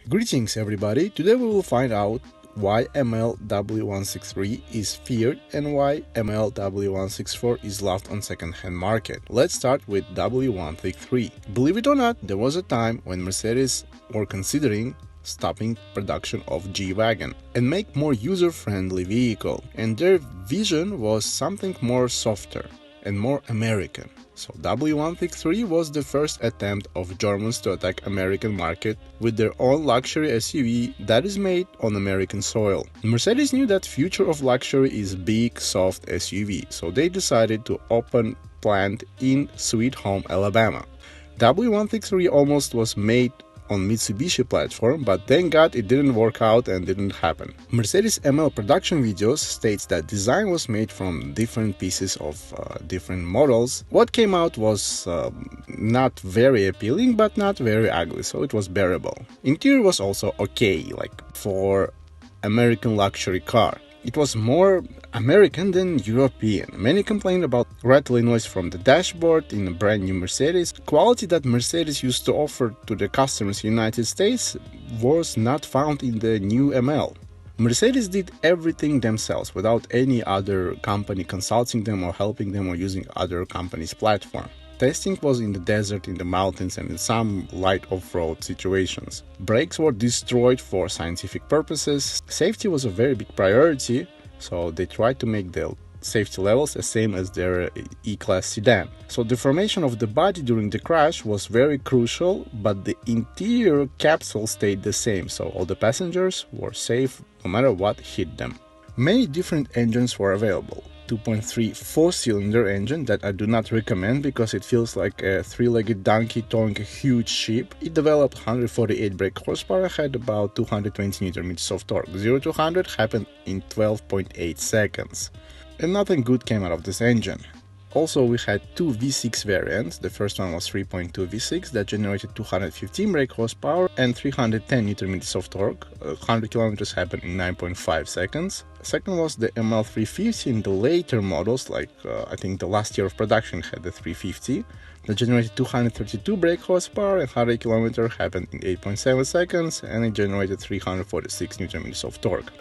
Greetings everybody, today we will find out why ML W163 is feared and why ML W164 is loved on second-hand market. Let's start with W163. Believe it or not, there was a time when Mercedes were considering stopping production of G-Wagon and make more user-friendly vehicle, and their vision was something more softer and more American. So W163 was the first attempt of Germans to attack American market with their own luxury SUV that is made on American soil. Mercedes knew that future of luxury is big, soft SUV, so they decided to open plant in Sweet Home, Alabama. W163 almost was made on Mitsubishi platform, but thank God it didn't work out and didn't happen. Mercedes ML production videos states that design was made from different pieces of different models. What came out was not very appealing but not very ugly, so it was bearable. Interior was also okay, like for American luxury car. It was more American than European. Many complained about rattling noise from the dashboard in a brand new Mercedes. Quality that Mercedes used to offer to the customers in the United States was not found in the new ML. Mercedes did everything themselves without any other company consulting them or helping them or using other companies' platform. Testing was in the desert, in the mountains, and in some light off-road situations. Brakes were destroyed for scientific purposes. Safety was a very big priority, so they tried to make the safety levels the same as their E-Class sedan. So the formation of the body during the crash was very crucial, but the interior capsule stayed the same, so all the passengers were safe no matter what hit them. Many different engines were available. 2.3 4-cylinder engine that I do not recommend because it feels like a three-legged donkey towing a huge ship. It developed 148 brake horsepower and had about 220 Nm of torque. 0 to 100 happened in 12.8 seconds. And nothing good came out of this engine. Also, we had two V6 variants. The first one was 3.2 V6 that generated 215 brake horsepower and 310 Nm of torque. 100 km happened in 9.5 seconds. Second was the ML350 in the later models, like I think the last year of production had the 350 that generated 232 brake horsepower and 100 km happened in 8.7 seconds, and it generated 346 Nm of torque.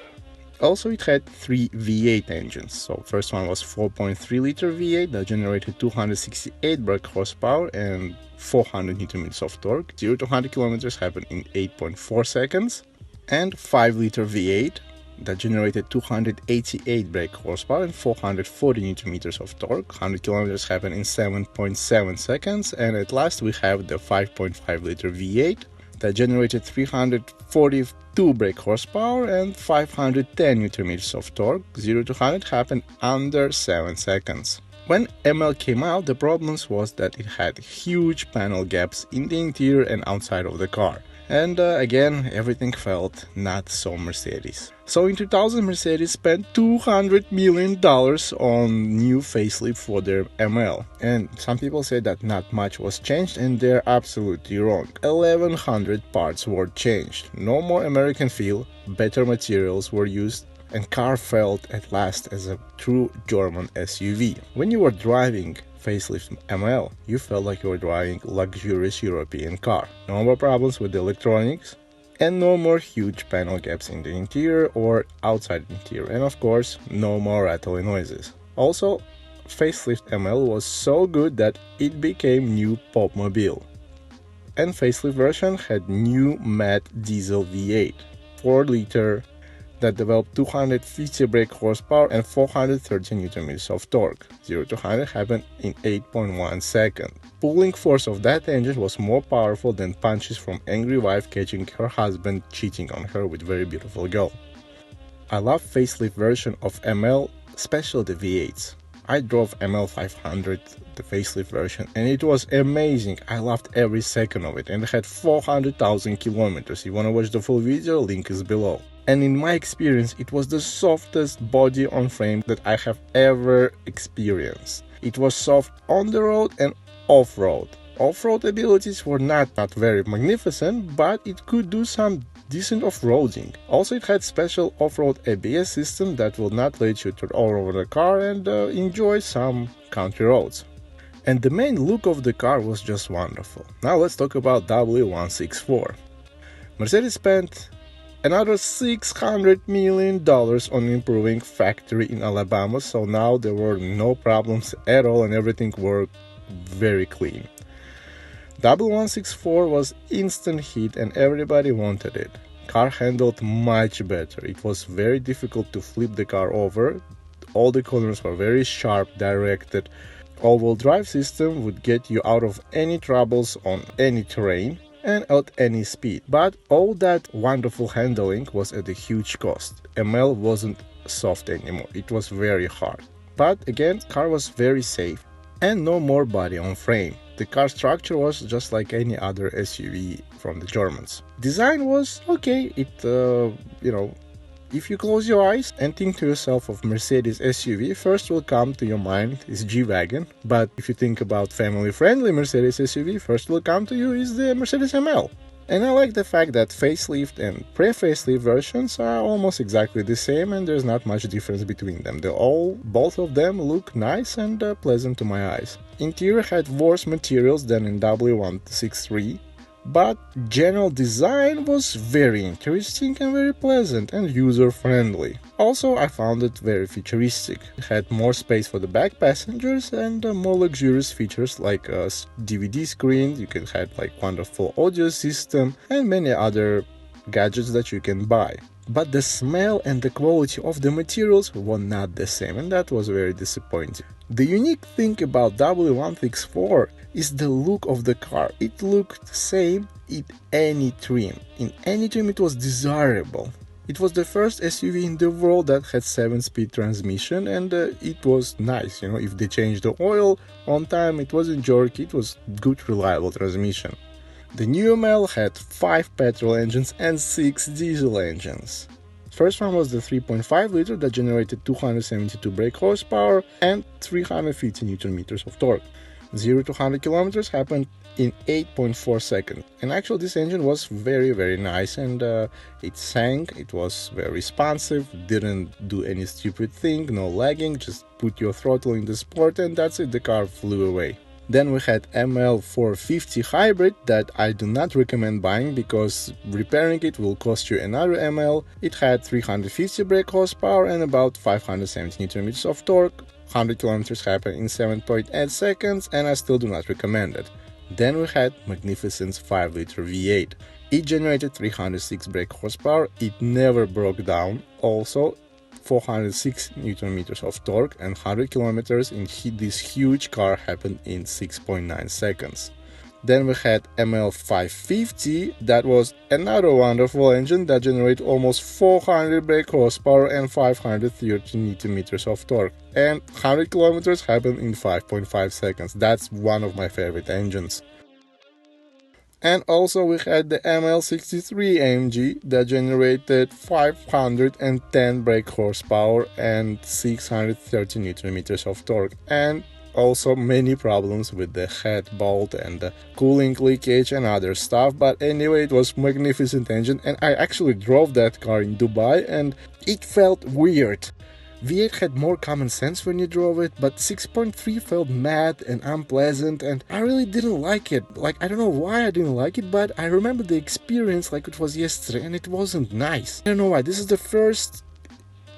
Also, it had three V8 engines. So first one was 4.3 liter V8 that generated 268 brake horsepower and 400 Nm of torque. 0 to 100 km happened in 8.4 seconds. And 5 liter V8 that generated 288 brake horsepower and 440 Nm of torque. 100 km happened in 7.7 seconds. And at last we have the 5.5 liter V8 that generated 342 brake horsepower and 510 Nm of torque. 0 to 100 happened under 7 seconds. When ML came out, the problems was that it had huge panel gaps in the interior and outside of the car. And again, everything felt not so Mercedes. So in 2000, Mercedes spent $200 million on new facelift for their ML. And some people say that not much was changed, and they're absolutely wrong. 1100 parts were changed. No more American feel, better materials were used, and car felt at last as a true German SUV. When you were driving facelift ML, you felt like you were driving a luxurious European car. No more problems with the electronics, and no more huge panel gaps in the interior or outside the interior, and of course, no more rattling noises. Also, facelift ML was so good that it became new Popmobile. And facelift version had new matte diesel V8, 4 liter, that developed 250 brake horsepower and 430 Nm of torque. 0 to 100 happened in 8.1 seconds. Pulling force of that engine was more powerful than punches from angry wife catching her husband cheating on her with very beautiful girl. I love facelift version of ML, especially the V8s. I drove ML 500, the facelift version, and it was amazing. I loved every second of it, and it had 400,000 kilometers. You wanna watch the full video? Link is below. And in my experience, it was the softest body on frame that I have ever experienced. It was soft on the road and off-road. Off-road abilities were not very magnificent, but it could do some decent off-roading. Also, it had special off-road ABS system that will not let you turn all over the car and enjoy some country roads. And the main look of the car was just wonderful. Now let's talk about W164. Mercedes spent another $600 million on improving factory in Alabama, so now there were no problems at all and everything worked very clean. W164 was instant hit and everybody wanted it. Car handled much better. It was very difficult to flip the car over. All the corners were very sharp, directed. All-wheel drive system would get you out of any troubles on any terrain and at any speed. But all that wonderful handling was at a huge cost. ML wasn't soft anymore. It was very hard. But again, car was very safe and no more body on frame. The car structure was just like any other SUV from the Germans. Design was okay. If you close your eyes and think to yourself of Mercedes SUV, first will come to your mind is G-Wagon. But if you think about family-friendly Mercedes SUV, first will come to you is the Mercedes ML. And I like the fact that facelift and pre-facelift versions are almost exactly the same and there's not much difference between them. Both of them look nice and pleasant to my eyes. Interior had worse materials than in W163, but general design was very interesting and very pleasant and user-friendly. Also, I found it very futuristic. It had more space for the back passengers and more luxurious features like a DVD screen, you can have like wonderful audio system and many other gadgets that you can buy. But the smell and the quality of the materials were not the same and that was very disappointing. The unique thing about W164 is the look of the car. It looked the same in any trim. In any trim it was desirable. It was the first SUV in the world that had 7-speed transmission and it was nice, if they changed the oil on time, it wasn't jerky, it was good reliable transmission. The new ML had 5 petrol engines and 6 diesel engines. First one was the 3.5 liter that generated 272 brake horsepower and 350 Nm of torque. 0 to 100 km happened in 8.4 seconds. And actually this engine was very nice and it sang, it was very responsive, didn't do any stupid thing, no lagging, just put your throttle in the sport and that's it, the car flew away. Then we had ML 450 hybrid that I do not recommend buying because repairing it will cost you another ML. It had 350 brake horsepower and about 570 Nm of torque. 100 km happened in 7.8 seconds and I still do not recommend it. Then we had magnificent 5-liter V8. It generated 306 brake horsepower, it never broke down, also 406 Nm of torque and 100 km in this huge car happened in 6.9 seconds. Then we had ML 550, that was another wonderful engine that generated almost 400 brake horsepower and 530 Nm of torque. And 100 km happened in 5.5 seconds. That's one of my favorite engines. And also we had the ML63 AMG that generated 510 brake horsepower and 630 Nm of torque. And also many problems with the head bolt and the cooling leakage and other stuff, but anyway it was magnificent engine and I actually drove that car in Dubai and it felt weird. V8 had more common sense when you drove it, but 6.3 felt mad and unpleasant and I really didn't like it. Like, I don't know why I didn't like it, but I remember the experience like it was yesterday and it wasn't nice. I don't know why, this is the first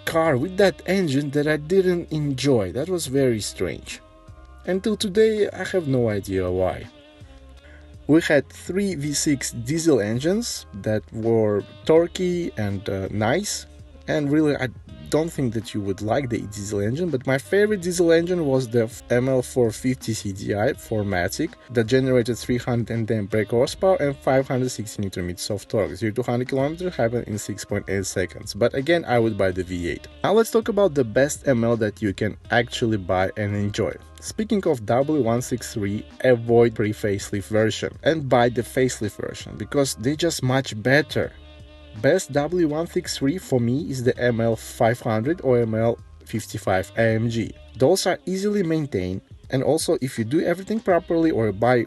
car with that engine that I didn't enjoy. That was very strange. Until today, I have no idea why. We had 3 V6 diesel engines that were torquey and nice, and really I don't think that you would like the diesel engine, but my favorite diesel engine was the ML450 CDI 4MATIC that generated 310 brake horsepower and 560 Nm of torque. 0 to 100 km happened in 6.8 seconds, but again I would buy the V8. Now let's talk about the best ML that you can actually buy and enjoy. Speaking of W163, avoid pre-facelift version and buy the facelift version because they're just much better. Best W163 for me is the ML500 or ML55 AMG. Those are easily maintained and also if you do everything properly or buy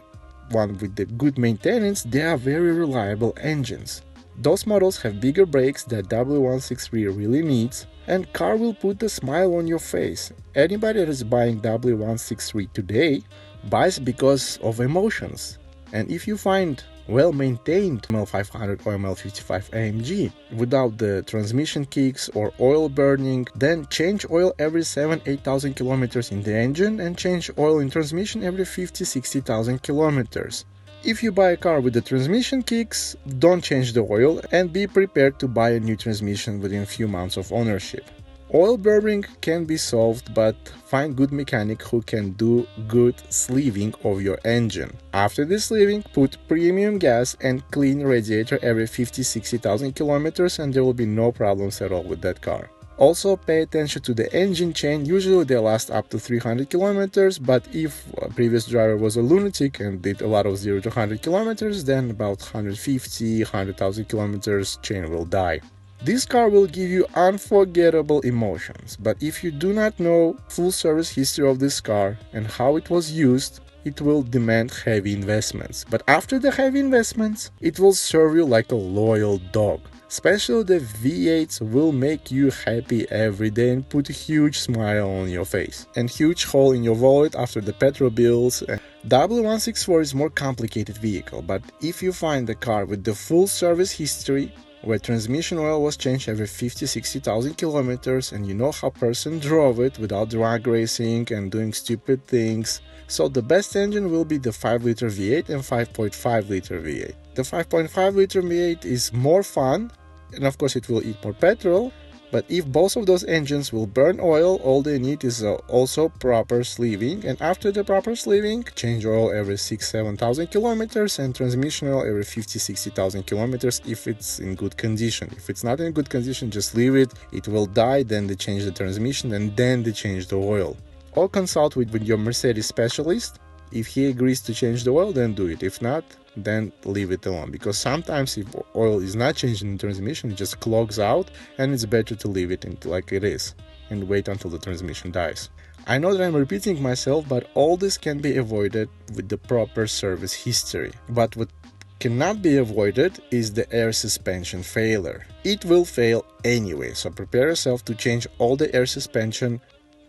one with the good maintenance, they are very reliable engines. Those models have bigger brakes that W163 really needs and car will put a smile on your face. Anybody that is buying W163 today buys because of emotions. And if you find well-maintained ML500 or ML55 AMG without the transmission kicks or oil burning, then change oil every 7,000–8,000 kilometers in the engine and change oil in transmission every 50,000–60,000 kilometers. If you buy a car with the transmission kicks, don't change the oil and be prepared to buy a new transmission within a few months of ownership. Oil burning can be solved, but find good mechanic who can do good sleeving of your engine. After the sleeving, put premium gas and clean radiator every 50–60,000 kilometers and there will be no problems at all with that car. Also pay attention to the engine chain, usually they last up to 300 kilometers, but if a previous driver was a lunatic and did a lot of 0 to 100 kilometers, then about 150–100,000 kilometers chain will die. This car will give you unforgettable emotions, but if you do not know full service history of this car and how it was used, it will demand heavy investments. But after the heavy investments, it will serve you like a loyal dog. Especially the V8s will make you happy every day and put a huge smile on your face. And huge hole in your wallet after the petrol bills. W164 is more complicated vehicle, but if you find a car with the full service history, where transmission oil was changed every 50–60,000 kilometers and you know how person drove it without drag racing and doing stupid things, so the best engine will be the 5-liter V8 and 5.5-liter V8. The 5.5-liter V8 is more fun and of course it will eat more petrol, but if both of those engines will burn oil, all they need is also proper sleeving, and after the proper sleeving, change oil every 6–7,000 kilometers and transmission oil every 50–60,000 kilometers if it's in good condition. If it's not in good condition, just leave it, it will die, then they change the transmission and then they change the oil. Or consult with your Mercedes specialist. If he agrees to change the oil, then do it. If not, then leave it alone, because sometimes if oil is not changed in the transmission, it just clogs out and it's better to leave it like it is and wait until the transmission dies. I know that I'm repeating myself, but all this can be avoided with the proper service history. But what cannot be avoided is the air suspension failure. It will fail anyway, so prepare yourself to change all the air suspension,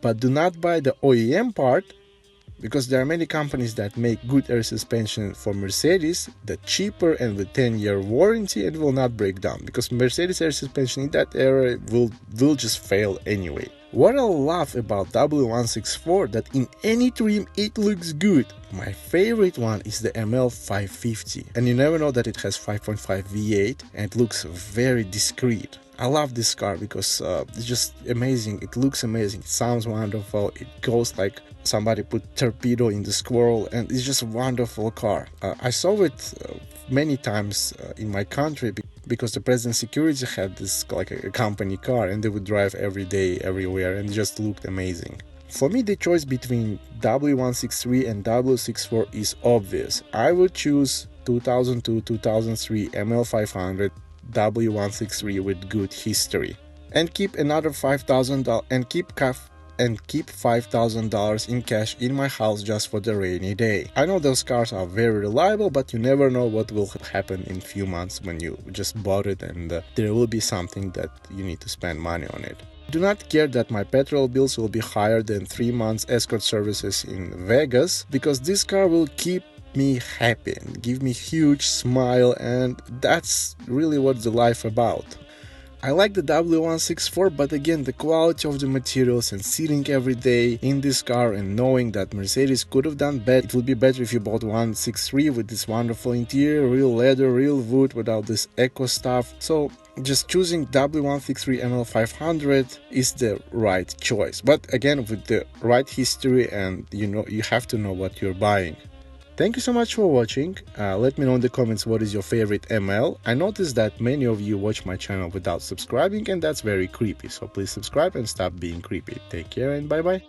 but do not buy the OEM part, because there are many companies that make good air suspension for Mercedes, the cheaper and with 10-year warranty, and will not break down, because Mercedes air suspension in that era will just fail anyway. What I love about W164, that in any trim it looks good. My favorite one is the ML550, and you never know that it has 5.5 V8 and it looks very discreet. I love this car because it's just amazing, it looks amazing, it sounds wonderful, it goes like somebody put torpedo in the squirrel, and it's just a wonderful car. I saw it many times in my country because the President Security had this like a company car and they would drive every day everywhere and it just looked amazing. For me, the choice between W163 and W64 is obvious. I would choose 2002-2003 ML500 W163 with good history, and keep another $5,000 and keep $5,000 in cash in my house just for the rainy day. I know those cars are very reliable, but you never know what will happen in few months when you just bought it and there will be something that you need to spend money on it. Do not care that my petrol bills will be higher than 3 months escort services in Vegas, because this car will keep me happy and give me huge smile, and that's really what the life about. I like the W164, but again, the quality of the materials and sitting every day in this car and knowing that Mercedes could have done better. It would be better if you bought 163 with this wonderful interior, real leather, real wood, without this eco stuff. So just choosing W163 ML500 is the right choice, but again, with the right history, and you have to know what you're buying. Thank you so much for watching. Let me know in the comments what is your favorite ML. I noticed that many of you watch my channel without subscribing, and that's very creepy, so please subscribe and stop being creepy. Take care and bye bye.